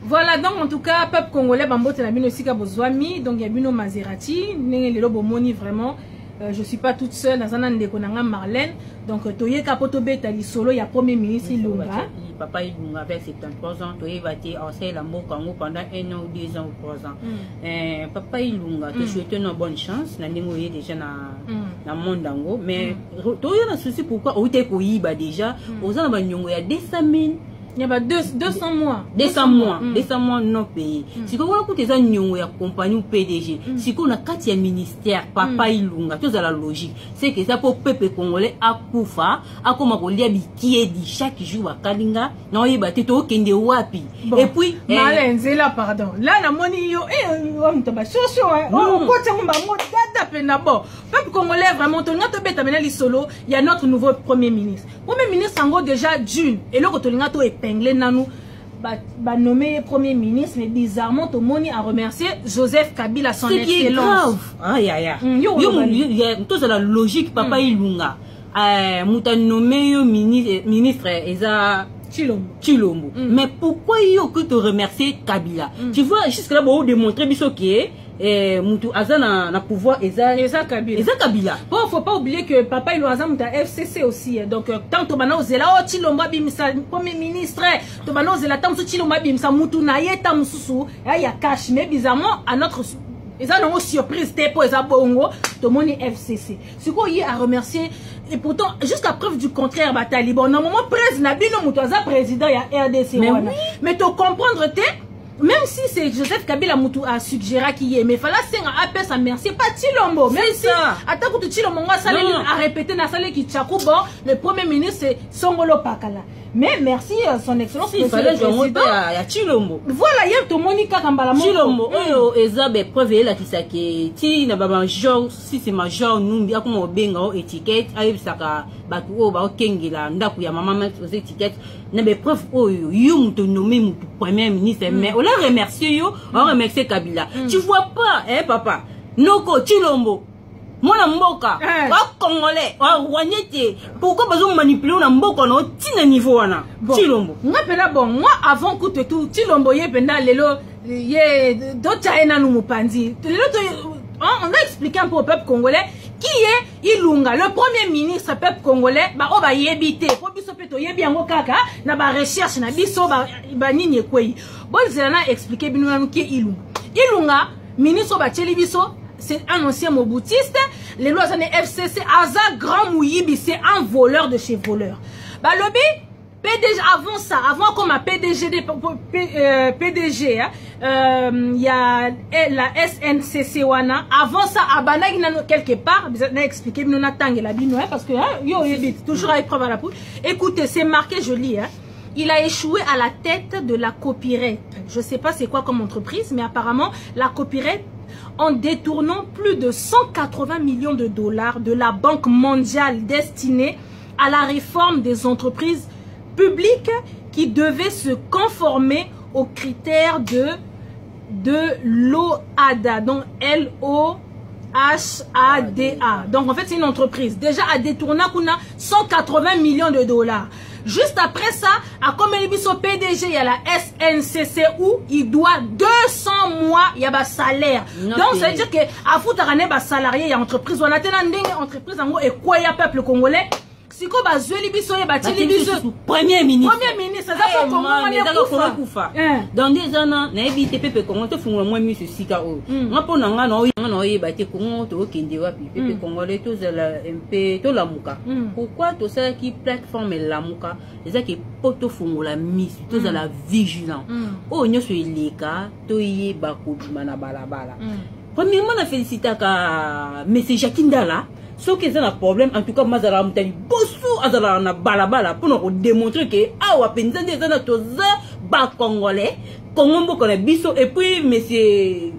Voilà, donc en tout cas, peuple congolais, Bambo Tenabino Sika Bozwami, donc il y a Bino Maserati, Nenge Lelo Bomoni vraiment. Je ne suis pas toute seule, dans un an de Marlène. Donc, Toye Kapoto Betali Solo, il y a Premier ministre Ilunga. Papa Ilunga avait 73 ans, Toye Vati enseigne la mot Congo pendant 1 an ou 2 ans ou 3 ans. Papa Ilunga, te souhaite une bonne chance. Nous sommes déjà dans le monde d'Ango. Mais, Toye a un souci pourquoi, ou t'es Koyiba déjà, aux ans, il y a 200 000. Il y a 200 mois. 200 mois non payés. Si vous avez une compagnie ou PDG, si vous avez 4 ministères, Papa Ilunga, tout ça la logique. C'est que ça pour le peuple congolais à Koufa, à comment on lit qui est dit chaque jour à Kalinga, non, il va être Kende Wapi. Et puis, Malin, c'est là, pardon. Là, la monnaie, on t'a chaud, on peuple congolais, vraiment, notre bête à solo, il y a notre nouveau Premier ministre. Premier ministre, en gros, déjà, d'une, et le Rotolingato est épinglé nanou nommé Premier ministre, mais bizarrement tout le monde a remercié Joseph Kabila son excellence. C'est grave. Aïe aïe aïe. Tout ça la logique Papa Ilunga. Mouta nommé ministre Eza Chilombo. Mais pourquoi il faut que tu remercies Kabila? Tu vois jusque là pour démontrer biso qui Moutou Azana na pouvoir Eza Kabila. Bon, faut pas oublier que Papa il a Mouta FCC aussi. Donc tant que bana ozela o Chilombo bimisa Premier ministre, to bana ozela tant que Chilombo bimisa Moutou na yeta mususu, ya cash mais bizarrement à notre ils ont une surprise pour les bongo tout le monde FCC. Ce qu'on y a remercié et pourtant jusqu'à preuve du contraire bataille bon normalement président bino Moutoza président il y a RDC mais tu comprendre même si c'est Joseph Kabila Moutou a suggéré qu'il y ait mais fallait à APS à merci pas Chilombo même si attends que Chilombo a répété na salle qui tchakou bon le Premier ministre c'est Songolo Pakala. Mais merci son excellence il fallait que à Chilombo. Voilà, hier tout Monica Kambala Chilombo, Ezabe preuve là qui ça qui ti na baba genre si c'est major nous bien comme benga étiquette ayi saka batu o ba kengela ndaku ya mama mettre aux étiquettes na be preuve yo muto nommé muto Premier ministre mais on l'a remercié yo on remercier Kabila. Tu vois pas papa Noko Chilombo Mona mboka, wa Congolais, wa Rwanyete, pourquoi besoin manipuler na mboka na tina niveau wana? Chilombo. Ngapela bon, moi avant que tout Chilombo ye penda lelo ye d'autres ena nous mupandi. On a expliqué un peu au peuple congolais qui est Ilunga, le Premier ministre peuple congolais, ba oba yebite, po biso peto yebi yango kaka na ba recherche na biso ba nini kwei. Bon zela expliquer binu qui Ilunga. Ilunga, ministre ba cheli biso c'est un ancien moboutiste. Les lois des FCC, Aza Grand Mouyibi, c'est un voleur de chez voleur. Bah, le PDG, avant ça, avant comme un PDG, PDG, il y a la SNCC wana. Avant ça, Abana, quelque part, vous avez expliqué, nous n'attendons la bino, parce que, yo, toujours avec preuve à la poule. Écoutez, c'est marqué, je lis, il a échoué à la tête de la copyright. Je sais pas c'est quoi comme entreprise, mais apparemment, la copyright, en détournant plus de 180 millions de dollars de la Banque mondiale destinée à la réforme des entreprises publiques qui devaient se conformer aux critères de l'OHADA, donc L-O-H-A-D-A. Donc en fait c'est une entreprise déjà à détourner 180 millions de dollars. Juste après ça, à comme il y a PDG, il y a la SNCC où il doit 200 mois, il y a un salaire. Donc, ça veut dire que à Foutarane, il y a un salarié, il y a une entreprise. On a une entreprise en gros, et quoi, il y a un peuple congolais. Si vous avez Premier ministre. Premier ministre, ça va pas dans des années, on a évité Pepe Congo, tu fais moins mieux ce Sika. On peut en éviter Congo, tu as Pepe Congolais, tu as MP, tu as la Mouka. Pourquoi tu sais qui plateforme la Mouka? Les gens qui poto font la mise, tu as la vigilance. Oh, nous sommes les cas, tu es Bakou, Manabalabala. Premièrement, on a félicité à M. Jacques Ndala. Sauf qu'ils ont un problème, en tout cas, Mazara Moutani, Bossou, Azala, na balabala, pour nous démontrer que, ah, Penza, des années, tous bas congolais, Congo, qu'on a biso, et puis, monsieur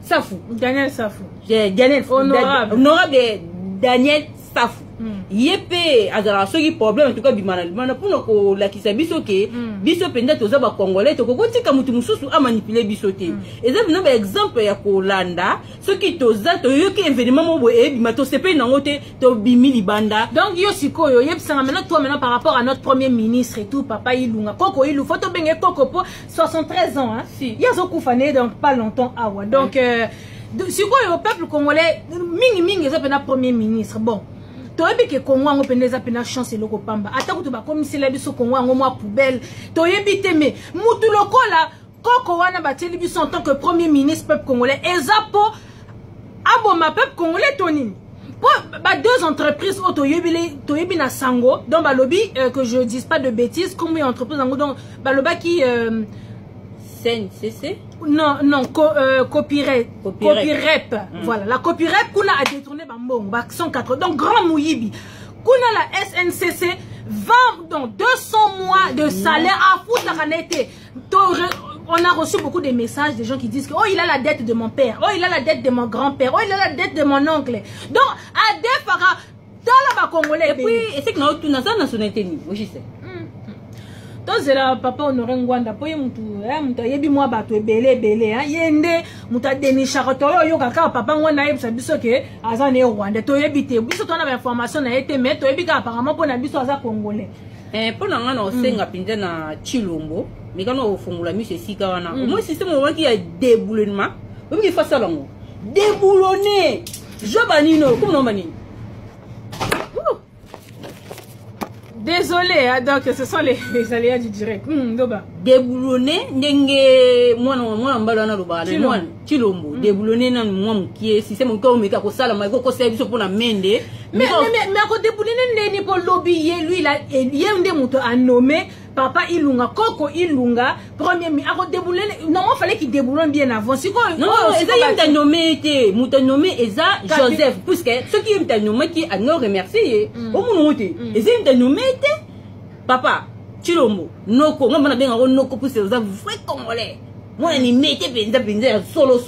Safou. Daniel Safou. Daniel Honorable Daniel Safou. Yépé, azala soki problème en tout cas bimana pour ko la ki biso ke biso penda toza ba congolais to ko tika mutu mususu a manipuler biso te. Exemple no ba exemple ya ko landa soki toza to yoki événement mo bo e bima to sepe nango te to bimi libanda. Donc yo sikoyo yebsanga maintenant toi maintenant par rapport à notre premier ministre et tout papa Ilunga Koko Ilu photo benge Koko po 73 ans hein. Si. Yazo kufane donc pas longtemps awa. Donc sikoyo au peuple congolais mingi ça pena premier ministre. Bon. Toyebi ke Congo ngo pendeza pena chance loko pamba. Ata kutu ba komisela biso Congo ngo mwa poubelle. Toyebi te me mutu lokola Koko wana bateli biso en tant que premier ministre peuple congolais. Ezapo aboma peuple congolais tonini. Pour deux entreprises toyebi na sango donc ba lobby que je dise pas de bêtises combien d'entreprises donc ba loba qui CNCC non copyright voilà la copyright kuna a détourné bambong ba 104 donc grand mouyibi kuna la SNCC 20 donc 200 mois de salaire à foutre la canette. On a reçu beaucoup de messages des gens qui disent que oh il a la dette de mon père, oh il a la dette de mon grand-père, oh il a la dette de mon oncle. Donc à des para dans la congolais. Et puis et c'est que nous tout dans nationalité ni, oui je sais. Donc c'est là papa Honoré Ngwanda po mutu mutu yebi mwa bato ebele hein yende mutu deni charoto yo kaka papa ngwana yebisa biso ke aza ne Rwanda to yebi te biso to na information na été mais to yebi ka apparemment po na biso aza congolais. Pour nga na osenga pinza na Chilombo mais quand on fongula mi c'est sika wana au moins système on qui a déboulonnement même qu'il fasse ça là déboulonner jobanino comme non bani. Désolé, hein, donc ce sont les aléas du direct. Déboulonné, ndenge moi mbalana loba moi Chilombo déboulonné na moi qui est système ko meka ko sala ma ko service pour na mende mais ko déboulonné ndeni pour lobby lui il a yende muto a nommé papa Ilunga Koko Ilunga premier mi a déboulonné non il fallait qu'il déboulonne bien avant si quoi non eza yenda nommé était muto nommé eza Joseph puisque ce qui est nommé qui a non remercié au munote eza yenda nommé était papa Chilombo noko ngamba na benga ko noko pour c'est vrai congolais moi ni mette penza solo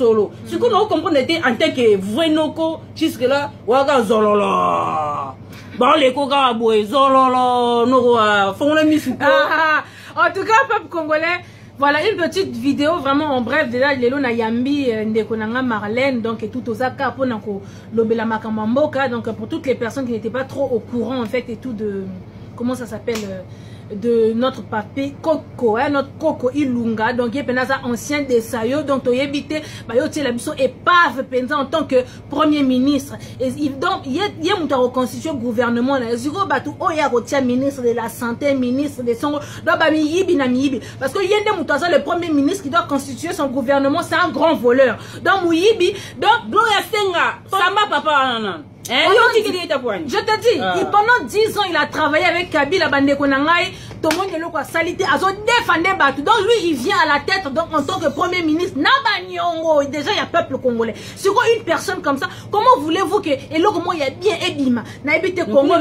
ce qu'on a compris était en tant que vrai noko jusque là waka zololo bon les coca boy zololo noko font la mise en tout cas peuple congolais. Voilà une petite vidéo vraiment en bref déjà lelo na yambi ndeko nanga Marlène donc et tout aux aka pour nako lobela makamamboka donc pour toutes les personnes qui n'étaient pas trop au courant en fait et tout de comment ça s'appelle de notre papé Koko hein, notre Koko Ilunga donc il est ancien de Sayo donc il habité bah il la biso épave en tant que premier ministre et donc il y a mon reconstitué gouvernement là ziko batu oh ya retient ministre de la santé ministre de son donc ba mi yibi na mi yibi parce que il y a des mutaza le premier ministre qui doit constituer son gouvernement c'est un grand voleur donc Mouyibi donc Gloria Senga Samba papa non. Je te dis, pendant 10 ans, il a travaillé avec Kabila Bandeko Nangai, tout le monde est là, salité, a défendu Batu. Donc lui, il vient à la tête donc, en tant que premier ministre. Nabanyongo, déjà, il y a peuple congolais. Sur une personne comme ça, comment voulez-vous que, et là, comment il y a bien Ebima, Naibite Congo,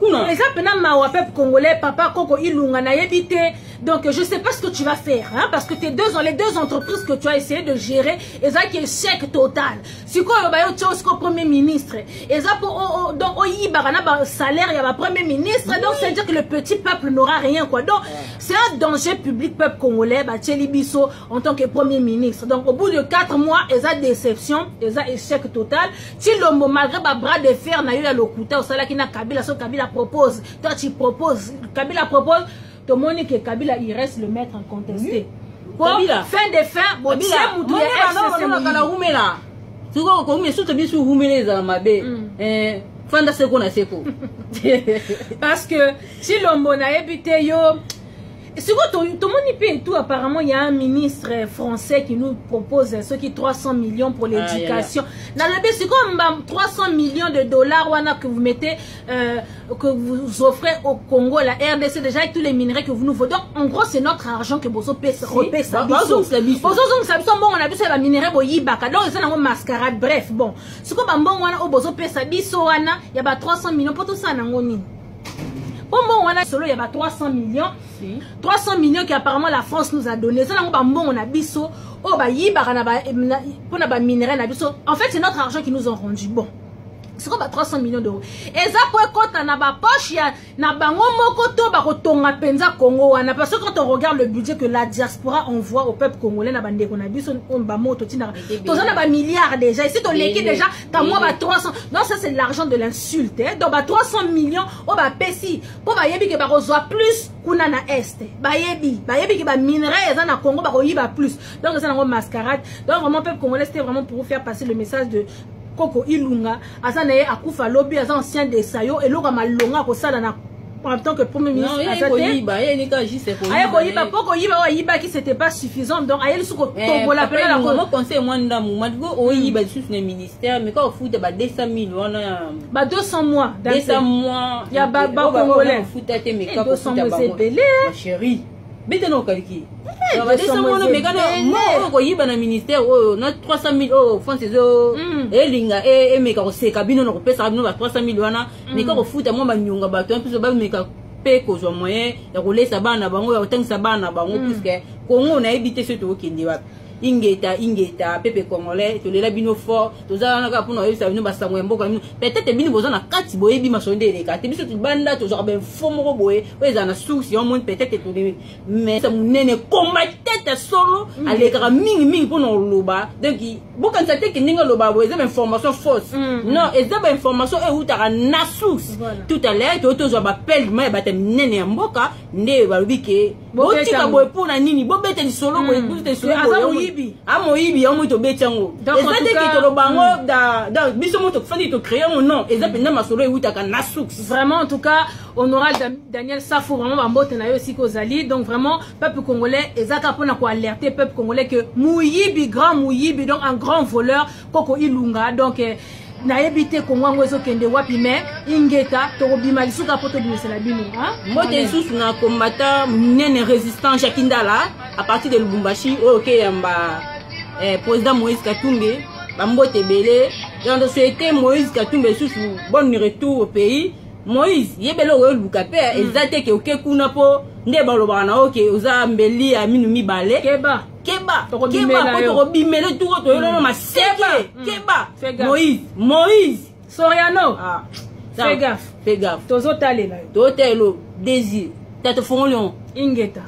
les appels peuple congolais, papa Koko Ilunga, Naibite. Donc, je sais pas ce que tu vas faire, hein, parce que les deux entreprises que tu as essayé de gérer, et ça qui est chèque total. Si quoi, tu as premier ministre, et ça pour, donc, salaire, il y a un premier ministre, donc, c'est-à-dire que le petit peuple n'aura rien, quoi. Donc, c'est un danger public, peuple congolais, Tchéli Bisso, en tant que premier ministre. Donc, au bout de 4 mois, et ça déception, et ça échec total. Chilombo, malgré bras de fer, n'a eu la locuta, au salaire qui n'a Kabila, so Kabila propose, toi tu proposes, Kabila propose, tout le monde que Kabila il reste le maître en contesté. Bon, fin de fin, bon, c'est Moutouya parce que si l'homme n'a habité yo. C'est quoi tout le monde y paie et tout. Apparemment, il y a un ministre français qui nous propose ce qui 300 millions pour l'éducation. C'est comme 300 millions de dollars que vous mettez, que vous offrez au Congo, la RDC, déjà avec tous les minerais que vous nous voulez. Donc, en gros, c'est notre argent que vous repayez. Bon, on a vu ça, la minerai, donc, c'est une mascarade. Bref, bon. C'est comme bon, il y a 300 millions pour tout ça. Bon, on a solo, il y a 300 millions. 300 millions qu'apparemment la France nous a donné. Ça, on a biso. Oh, bah, pour na minerai, na biso. En fait, c'est notre argent qui nous ont rendu. Bon. c'est comme 300 millions d'euros. Et ça pour quand on a ba poche na bango moko to ba kotonga penza Congo wana parce que quand on regarde le budget que la diaspora envoie au peuple congolais na bande ko na biso on ba moto tina to na ba milliards déjà ici to leki déjà ta moi ba 300 non ça c'est l'argent de l'insulte hein donc ba 300 millions o ba pesi pour ba yebi que ba reçoit plus kuna na est ba yebi que ba minerai eza na Congo ba ko yiba plus donc c'est une mascarade donc vraiment peuple congolais c'était vraiment pour vous faire passer le message de Koko Ilunga, Azanaye Akufa Lobby, az ancien de Sayo, et l'ora malonga ko sala na en tant que premier ministre. Non, il y a Poko Yiba qui c'était pas suffisant, donc aïe sous Tobola pela la comment conseil moi ndamu, madgo Oyiba sous le ministère, mais quand on fout ba 200 000 on a ba 200 mois, 200 mois, il y a ba congolais fout à mais quand 200 mois c'est belé, ma chérie. Bête non kaliki. Alors, des sommes mais quand moi ko yiba na ministère oh na 300 000 oh français oh et linga et mais quand c'est cabine on pesa na 300 000 wana mais quand on fout moi ba nyonga ba to plus ba mais ka pe ko zo moyen ya ko lesa bana bango ya otangisa bana bango puisque Congo na ebité ce to kindi wapi ingeta pepe congolais to lela bino fort to za na ka pona yesa bino basango mboka bino peut-être bino boza na kati boye bi masonde eleka te biso to banda to zo ben fomo ko boye oza na source on peut-être to mais ça munene combat tête solo aleka mingi pona loba donc boka ntate ke ninga loba boye za information fausse non eza ba information e utaka na source tout à l'heure to zo ba pel mais ba te minene ya mboka nde ba biki botika boye pona nini bo bete solo boye bete solo Amoyibi, on to betango. Et ça que to bango da biso moto fandi to créer mon nom. Et ça penda masolo e utaka nasux. Vraiment en tout cas, on aura Daniel Safo vraiment ba mbote na yo aussi kozali. Donc vraiment peuple congolais ezaka pona ko alerter peuple congolais que Moyibi grand Moyibi donc un grand voleur Koko Ilunga donc na ebité Congo ngwezo kende wapi mais ingeta to bima lisuka poto bimisela bino hein mbote sous na combattant nene résistant Jakindala à partir de Lubumbashi OK yamba président Moïse Katumbi ba mbote belé dans souhaiter Moïse Katumbi sous bon retour au pays Moïse yebelo o lukape ezate ke OK kuna po nde baloba na OK oza mbeli ya minu mibale keba to bimela tout to yolo ma seke keba Moïse Soriano fais gaffe tozo talela to telo désir tata fongolion ingeta